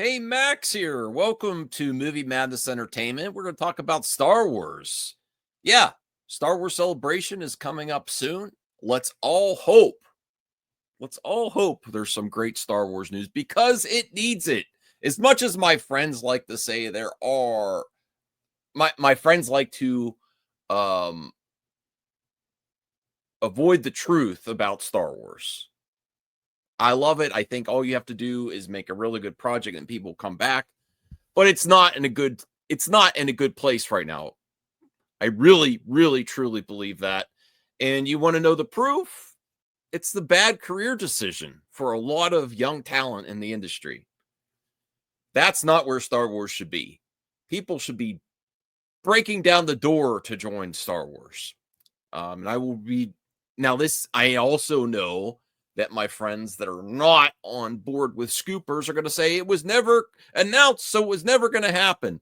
Hey, Max here. Welcome to Movie Madness Entertainment. We're going to talk about Star Wars. Yeah, Star Wars Celebration is coming up soon. Let's all hope. Let's all hope there's some great Star Wars news because it needs it. As much as my friends like to say there are, my friends like to um, avoid the truth about Star Wars. I love it. I think all you have to do is make a really good project and people come back. But it's not in a good place right now. I really, really, truly believe that. And you want to know the proof? It's the bad career decision for a lot of young talent in the industry. That's not where Star Wars should be. People should be breaking down the door to join Star Wars. And I will be now. I also know that my friends that are not on board with Scoopers are going to say it was never announced, so it was never going to happen.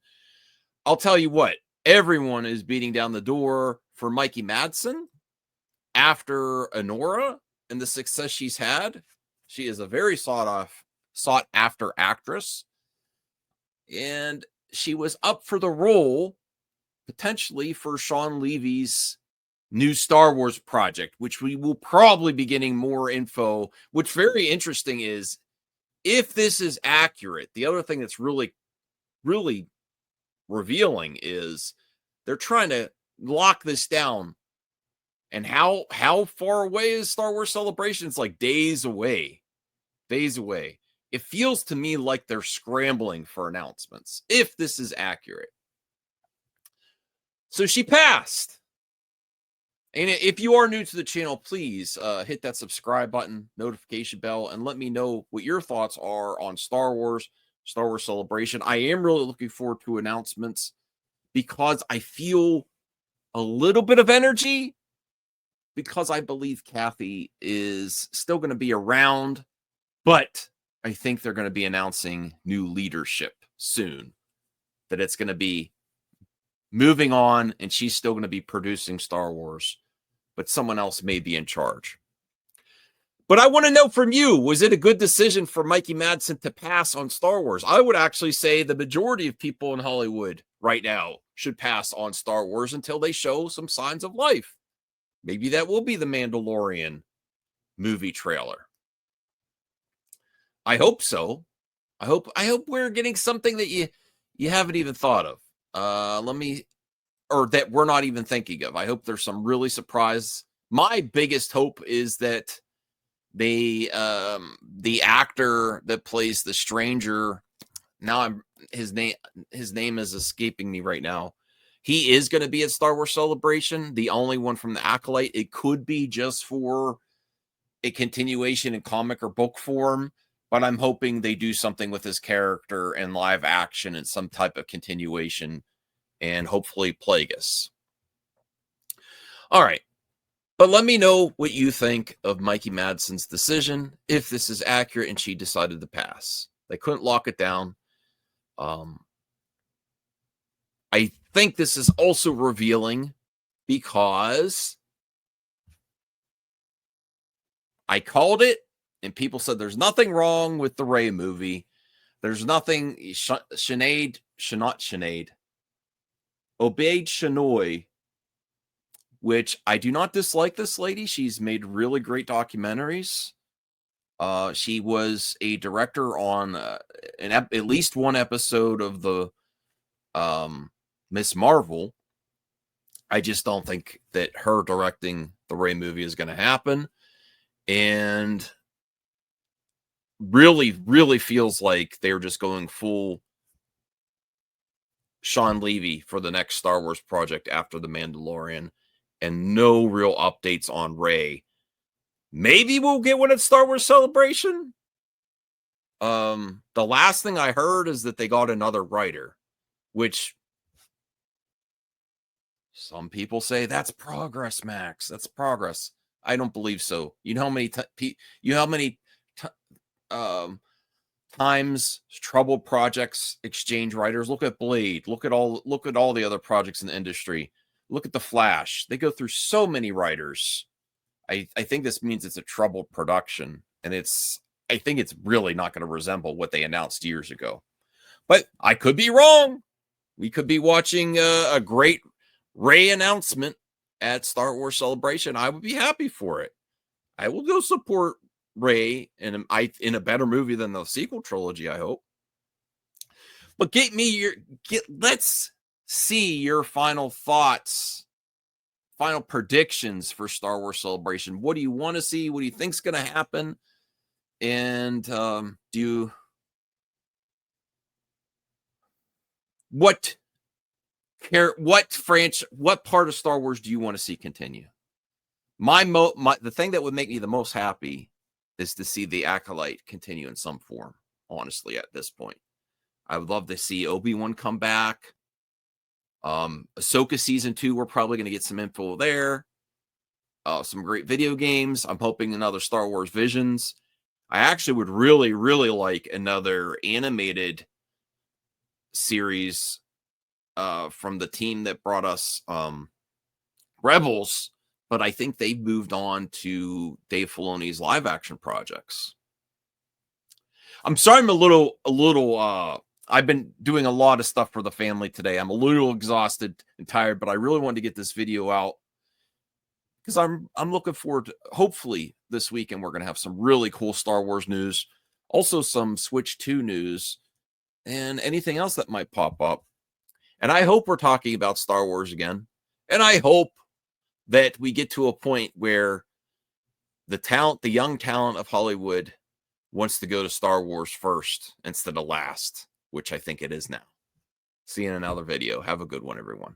I'll tell you what, everyone is beating down the door for Mikey Madison after Anora and the success she's had. She is a very sought after actress. And she was up for the role potentially for Shawn Levy's new Star Wars project, which we will probably be getting more info. What's very interesting is if this is accurate, the other thing that's really, really revealing is they're trying to lock this down. And how far away is Star Wars Celebration? It's like days away. Days away. It feels to me like they're scrambling for announcements, if this is accurate. So she passed. And if you are new to the channel, please hit that subscribe button, notification bell, and let me know what your thoughts are on Star Wars Celebration. I am really looking forward to announcements because I feel a little bit of energy because I believe Kathy is still going to be around, but I think they're going to be announcing new leadership soon, that it's going to be moving on and she's still going to be producing Star Wars, but someone else may be in charge. But I want to know from you, was it a good decision for Mikey Madison to pass on Star Wars? I would actually say the majority of people in Hollywood right now should pass on Star Wars until they show some signs of life. Maybe that will be the Mandalorian movie trailer. I hope so. I hope we're getting something that you haven't even thought of. Or that we're not even thinking of. I hope there's some really surprise. My biggest hope is that the actor that plays the stranger, his name is escaping me right now. He is going to be at Star Wars Celebration, the only one from the Acolyte. It could be just for a continuation in comic or book form, but I'm hoping they do something with his character in live action and some type of continuation, and hopefully Plagueis. All right. But let me know what you think of Mikey Madison's decision, if this is accurate and she decided to pass. They couldn't lock it down. I think this is also revealing because I called it and people said there's nothing wrong with the Rey movie. There's nothing. Obaid Chinoy, which I do not dislike this lady. She's made really great documentaries. She was a director on at least one episode of the Miss Marvel. I just don't think that her directing the Rey movie is going to happen. And really, really feels like they're just going full Shawn Levy for the next Star Wars project after The Mandalorian, and no real updates on Rey. Maybe we'll get one at Star Wars Celebration. The last thing I heard is that they got another writer, which some people say that's progress, Max. That's progress. I don't believe so. You know how many times troubled projects exchange writers. Look at Blade. Look at all the other projects in the industry. Look at The Flash. They go through so many writers. I think this means it's a troubled production, and it's I think it's really not going to resemble what they announced years ago. But I could be wrong. We could be watching a great Rey announcement at Star Wars Celebration. I would be happy for it. I will go support Rey in a better movie than the sequel trilogy, I hope. But let's see your final thoughts, final predictions for Star Wars Celebration. What do you want to see? What do you think's going to happen? And what part of Star Wars do you want to see continue? The thing that would make me the most happy is to see the Acolyte continue in some form, honestly, at this point. I would love to see Obi-Wan come back. Ahsoka season 2, we're probably going to get some info there. Some great video games. I'm hoping another Star Wars Visions. I actually would really, really like another animated series from the team that brought us Rebels, but I think they've moved on to Dave Filoni's live action projects. I'm sorry I'm a little I've been doing a lot of stuff for the family today. I'm a little exhausted and tired, but I really wanted to get this video out because I'm looking forward to, hopefully this weekend we're going to have some really cool Star Wars news, also some Switch 2 news, and anything else that might pop up. And I hope we're talking about Star Wars again. And I hope that we get to a point where the young talent of Hollywood wants to go to Star Wars first instead of last, which I think it is now. See you in another video. Have a good one, everyone.